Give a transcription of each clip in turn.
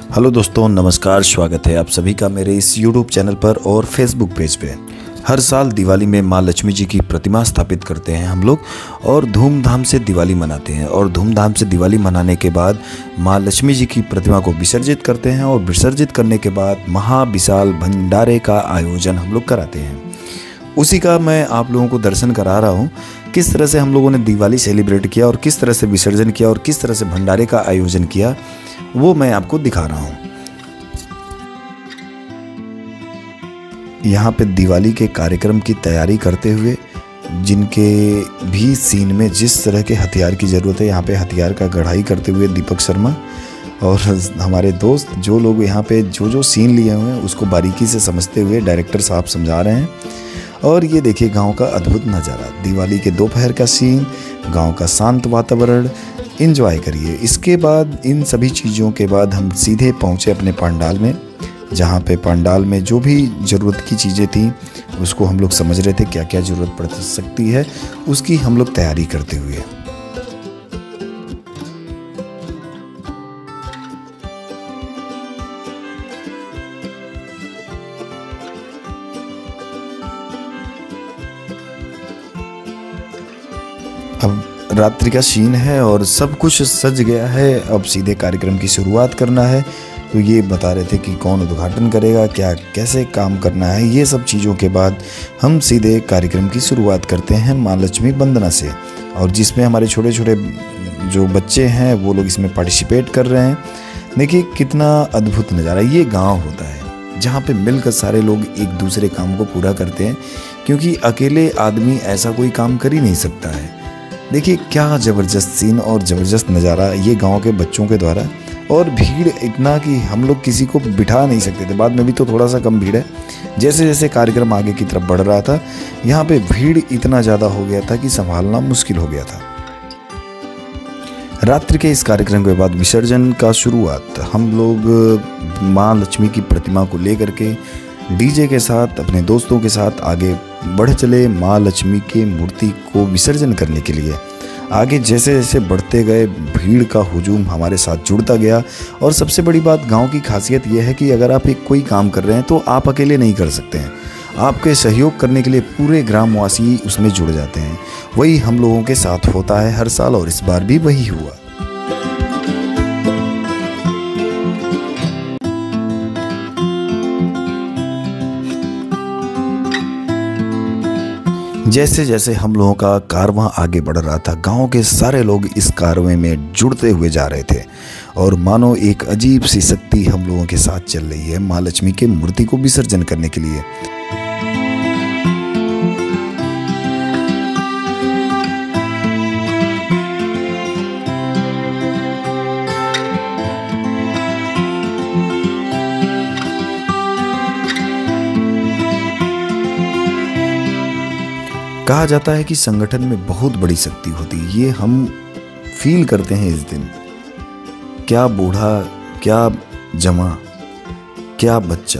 Hello दोस्तों, नमस्कार। स्वागत है आप सभी का मेरे इस YouTube चैनल पर और Facebook पेज पे। हर साल दिवाली में माँ लक्ष्मी जी की प्रतिमा स्थापित करते हैं हम लोग और धूमधाम से दिवाली मनाते हैं। और धूमधाम से दिवाली मनाने के बाद माँ लक्ष्मी जी की प्रतिमा को विसर्जित करते हैं और विसर्जित करने के बाद महाविशाल भंडारे का आयोजन हम लोग कराते हैं। उसी का मैं आप लोगों को दर्शन करा रहा हूँ, किस तरह से हम लोगों ने दिवाली सेलिब्रेट किया और किस तरह से विसर्जन किया और किस तरह से भंडारे का आयोजन किया, वो मैं आपको दिखा रहा हूँ। यहाँ पे दिवाली के कार्यक्रम की तैयारी करते हुए जिनके भी सीन में जिस तरह के हथियार की ज़रूरत है, यहाँ पे हथियार का गढ़ाई करते हुए दीपक शर्मा और हमारे दोस्त, जो लोग यहाँ पे जो सीन लिए हुए हैं उसको बारीकी से समझते हुए डायरेक्टर साहब समझा रहे हैं। और ये देखिए गांव का अद्भुत नज़ारा, दिवाली के दोपहर का सीन, गांव का शांत वातावरण एंजॉय करिए। इसके बाद इन सभी चीज़ों के बाद हम सीधे पहुँचे अपने पंडाल में, जहाँ पे पंडाल में जो भी ज़रूरत की चीज़ें थी उसको हम लोग समझ रहे थे, क्या क्या ज़रूरत पड़ सकती है उसकी हम लोग तैयारी करते हुए। अब रात्रि का सीन है और सब कुछ सज गया है। अब सीधे कार्यक्रम की शुरुआत करना है। तो ये बता रहे थे कि कौन उद्घाटन करेगा, क्या कैसे काम करना है। ये सब चीज़ों के बाद हम सीधे कार्यक्रम की शुरुआत करते हैं माँ लक्ष्मी वंदना से, और जिसमें हमारे छोटे छोटे जो बच्चे हैं वो लोग इसमें पार्टिसिपेट कर रहे हैं। देखिए कितना अद्भुत नज़ारा। ये गाँव होता है जहाँ पे मिलकर सारे लोग एक दूसरे काम को पूरा करते हैं, क्योंकि अकेले आदमी ऐसा कोई काम कर ही नहीं सकता है। देखिए क्या ज़बरदस्त सीन और ज़बरदस्त नज़ारा ये गांव के बच्चों के द्वारा। और भीड़ इतना कि हम लोग किसी को बिठा नहीं सकते थे। बाद में भी तो थोड़ा सा कम भीड़ है। जैसे जैसे कार्यक्रम आगे की तरफ बढ़ रहा था, यहाँ पे भीड़ इतना ज़्यादा हो गया था कि संभालना मुश्किल हो गया था। रात्रि के इस कार्यक्रम के बाद विसर्जन का शुरुआत हम लोग माँ लक्ष्मी की प्रतिमा को लेकर के डीजे के साथ अपने दोस्तों के साथ आगे बढ़ चले माँ लक्ष्मी की मूर्ति को विसर्जन करने के लिए। आगे जैसे जैसे बढ़ते गए भीड़ का हुजूम हमारे साथ जुड़ता गया। और सबसे बड़ी बात गांव की खासियत यह है कि अगर आप एक कोई काम कर रहे हैं तो आप अकेले नहीं कर सकते हैं, आपके सहयोग करने के लिए पूरे ग्रामवासी उसमें जुड़ जाते हैं। वही हम लोगों के साथ होता है हर साल और इस बार भी वही हुआ। जैसे जैसे हम लोगों का कारवां आगे बढ़ रहा था, गांव के सारे लोग इस कारवें में जुड़ते हुए जा रहे थे और मानो एक अजीब सी शक्ति हम लोगों के साथ चल रही है माँ लक्ष्मी के मूर्ति को विसर्जन करने के लिए। कहा जाता है कि संगठन में बहुत बड़ी शक्ति होती है। ये हम फील करते हैं इस दिन। क्या बूढ़ा, क्या जवान, क्या बच्चा,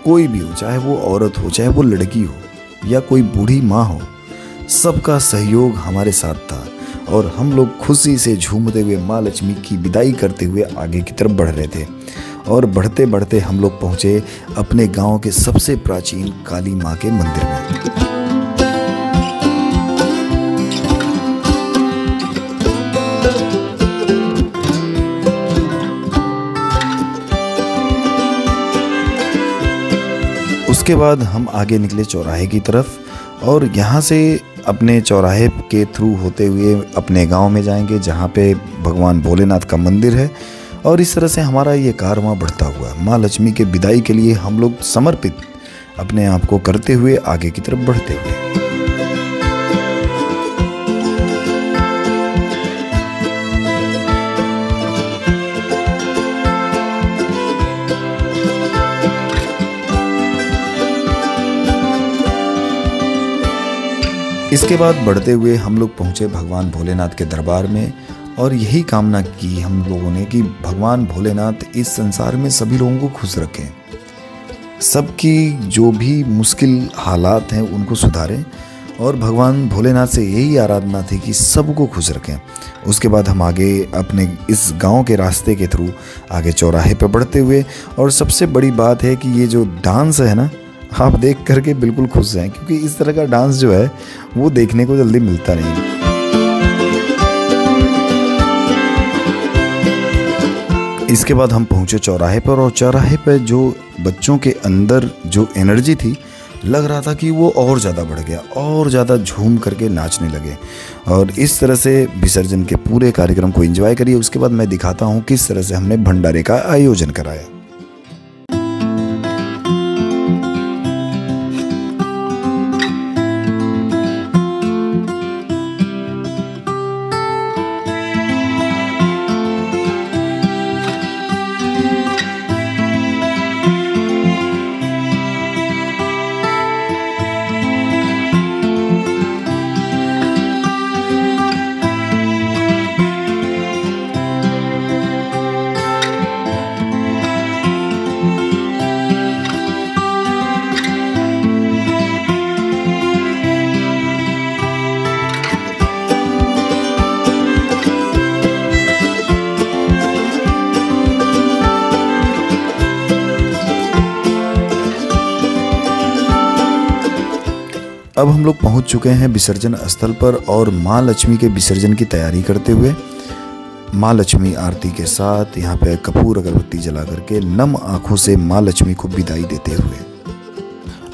कोई भी हो, चाहे वो औरत हो, चाहे वो लड़की हो या कोई बूढ़ी माँ हो, सबका सहयोग हमारे साथ था और हम लोग खुशी से झूमते हुए माँ लक्ष्मी की विदाई करते हुए आगे की तरफ बढ़ रहे थे। और बढ़ते बढ़ते हम लोग पहुँचे अपने गाँव के सबसे प्राचीन काली माँ के मंदिर में। उसके बाद हम आगे निकले चौराहे की तरफ और यहाँ से अपने चौराहे के थ्रू होते हुए अपने गांव में जाएंगे, जहाँ पे भगवान भोलेनाथ का मंदिर है। और इस तरह से हमारा ये कारवां बढ़ता हुआ माँ लक्ष्मी के विदाई के लिए हम लोग समर्पित अपने आप को करते हुए आगे की तरफ बढ़ते हुए। इसके बाद बढ़ते हुए हम लोग पहुँचे भगवान भोलेनाथ के दरबार में और यही कामना की हम लोगों ने कि भगवान भोलेनाथ इस संसार में सभी लोगों को खुश रखें, सबकी जो भी मुश्किल हालात हैं उनको सुधारें और भगवान भोलेनाथ से यही आराधना थी कि सबको खुश रखें। उसके बाद हम आगे अपने इस गांव के रास्ते के थ्रू आगे चौराहे पर बढ़ते हुए, और सबसे बड़ी बात है कि ये जो डांस है ना, आप देख करके बिल्कुल खुश हैं, क्योंकि इस तरह का डांस जो है वो देखने को जल्दी मिलता नहीं। इसके बाद हम पहुंचे चौराहे पर, और चौराहे पर जो बच्चों के अंदर जो एनर्जी थी, लग रहा था कि वो और ज़्यादा बढ़ गया, और ज़्यादा झूम करके नाचने लगे। और इस तरह से विसर्जन के पूरे कार्यक्रम को एंजॉय करिए। उसके बाद मैं दिखाता हूँ किस तरह से हमने भंडारे का आयोजन कराया। अब हम लोग पहुंच चुके हैं विसर्जन स्थल पर, और माँ लक्ष्मी के विसर्जन की तैयारी करते हुए माँ लक्ष्मी आरती के साथ यहाँ पे कपूर अगरबत्ती जला करके नम आंखों से माँ लक्ष्मी को विदाई देते हुए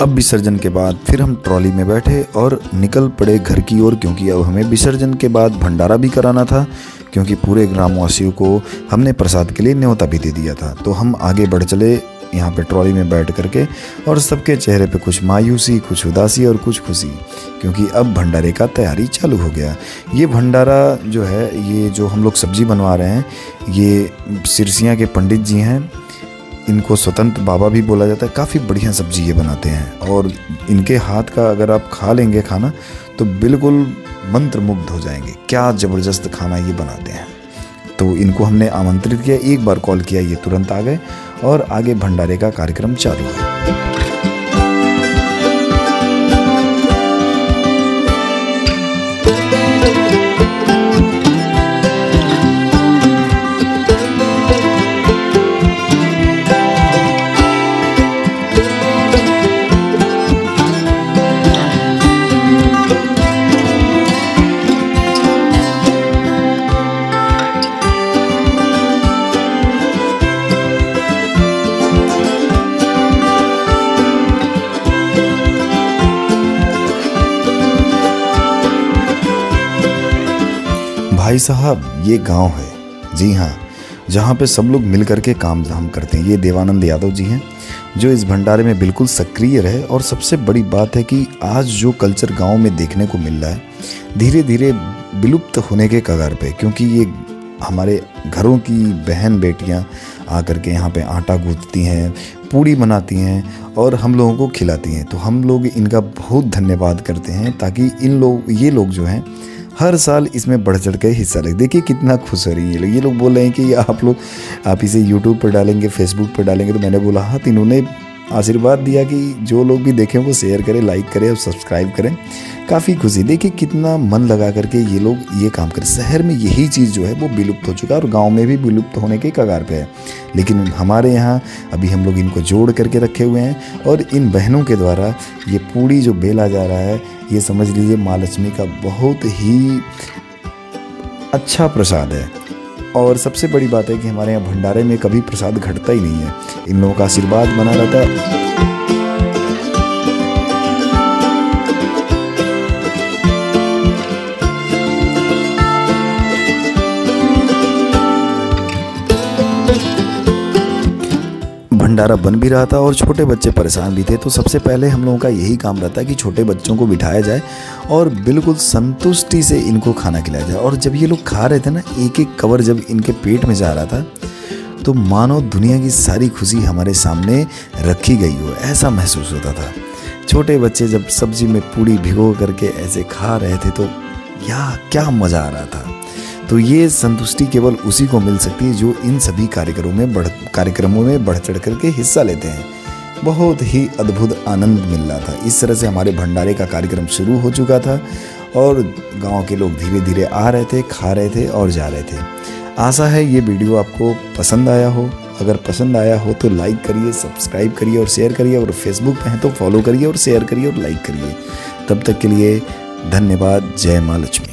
अब विसर्जन के बाद फिर हम ट्रॉली में बैठे और निकल पड़े घर की ओर, क्योंकि अब हमें विसर्जन के बाद भंडारा भी कराना था, क्योंकि पूरे ग्रामवासियों को हमने प्रसाद के लिए न्योता भी दे दिया था। तो हम आगे बढ़ चले यहाँ पे ट्रॉली में बैठ करके, और सबके चेहरे पे कुछ मायूसी, कुछ उदासी और कुछ खुशी, क्योंकि अब भंडारे का तैयारी चालू हो गया। ये भंडारा जो है, ये जो हम लोग सब्जी बनवा रहे हैं, ये सिरसियाँ के पंडित जी हैं, इनको स्वतंत्र बाबा भी बोला जाता है। काफ़ी बढ़िया सब्जी ये बनाते हैं, और इनके हाथ का अगर आप खा लेंगे खाना तो बिल्कुल मंत्रमुग्ध हो जाएंगे। क्या ज़बरदस्त खाना ये बनाते हैं। तो इनको हमने आमंत्रित किया, एक बार कॉल किया, ये तुरंत आ गए, और आगे भंडारे का कार्यक्रम चालू है। भाई साहब, ये गांव है, जी हाँ, जहाँ पे सब लोग मिल करके काम धाम करते हैं। ये देवानंद यादव जी हैं जो इस भंडारे में बिल्कुल सक्रिय रहे। और सबसे बड़ी बात है कि आज जो कल्चर गांव में देखने को मिल रहा है, धीरे धीरे विलुप्त होने के कगार पे, क्योंकि ये हमारे घरों की बहन बेटियां आकर के यहाँ पे आटा गूंथती हैं, पूड़ी बनाती हैं और हम लोगों को खिलाती हैं। तो हम लोग इनका बहुत धन्यवाद करते हैं, ताकि ये लोग जो हैं हर साल इसमें बढ़ चढ़ के हिस्सा लें। देखिए कितना खुश हो रही है ये लोग बोल रहे हैं कि आप इसे यूट्यूब पर डालेंगे, फेसबुक पर डालेंगे। तो मैंने बोला हाँ, तो इन्होंने आशीर्वाद दिया कि जो लोग भी देखें वो शेयर करें, लाइक करें और सब्सक्राइब करें। काफ़ी खुशी, देखिए कितना मन लगा करके ये लोग ये काम करें। शहर में यही चीज़ जो है वो विलुप्त हो चुका है, और गांव में भी विलुप्त होने के कगार पे है। लेकिन हमारे यहाँ अभी हम लोग इनको जोड़ करके रखे हुए हैं, और इन बहनों के द्वारा ये पूड़ी जो बेला जा रहा है, ये समझ लीजिए माँ लक्ष्मी का बहुत ही अच्छा प्रसाद है। और सबसे बड़ी बात है कि हमारे यहाँ भंडारे में कभी प्रसाद घटता ही नहीं है, इन लोगों का आशीर्वाद बना रहता है। भंडारा बन भी रहा था और छोटे बच्चे परेशान भी थे। तो सबसे पहले हम लोगों का यही काम रहता है कि छोटे बच्चों को बिठाया जाए और बिल्कुल संतुष्टि से इनको खाना खिलाया जाए। और जब ये लोग खा रहे थे ना, एक एक कवर जब इनके पेट में जा रहा था, तो मानो दुनिया की सारी खुशी हमारे सामने रखी गई हो, ऐसा महसूस होता था। छोटे बच्चे जब सब्जी में पूड़ी भिगो करके ऐसे खा रहे थे, तो क्या मज़ा आ रहा था। तो ये संतुष्टि केवल उसी को मिल सकती है जो इन सभी कार्यक्रमों में बढ़ चढ़ करके हिस्सा लेते हैं। बहुत ही अद्भुत आनंद मिल रहा था। इस तरह से हमारे भंडारे का कार्यक्रम शुरू हो चुका था और गांव के लोग धीरे धीरे आ रहे थे, खा रहे थे और जा रहे थे। आशा है ये वीडियो आपको पसंद आया हो। अगर पसंद आया हो तो लाइक करिए, सब्सक्राइब करिए और शेयर करिए, और फेसबुक पे हैं तो फॉलो करिए और शेयर करिए और लाइक करिए। तब तक के लिए धन्यवाद। जय माँ लक्ष्मी।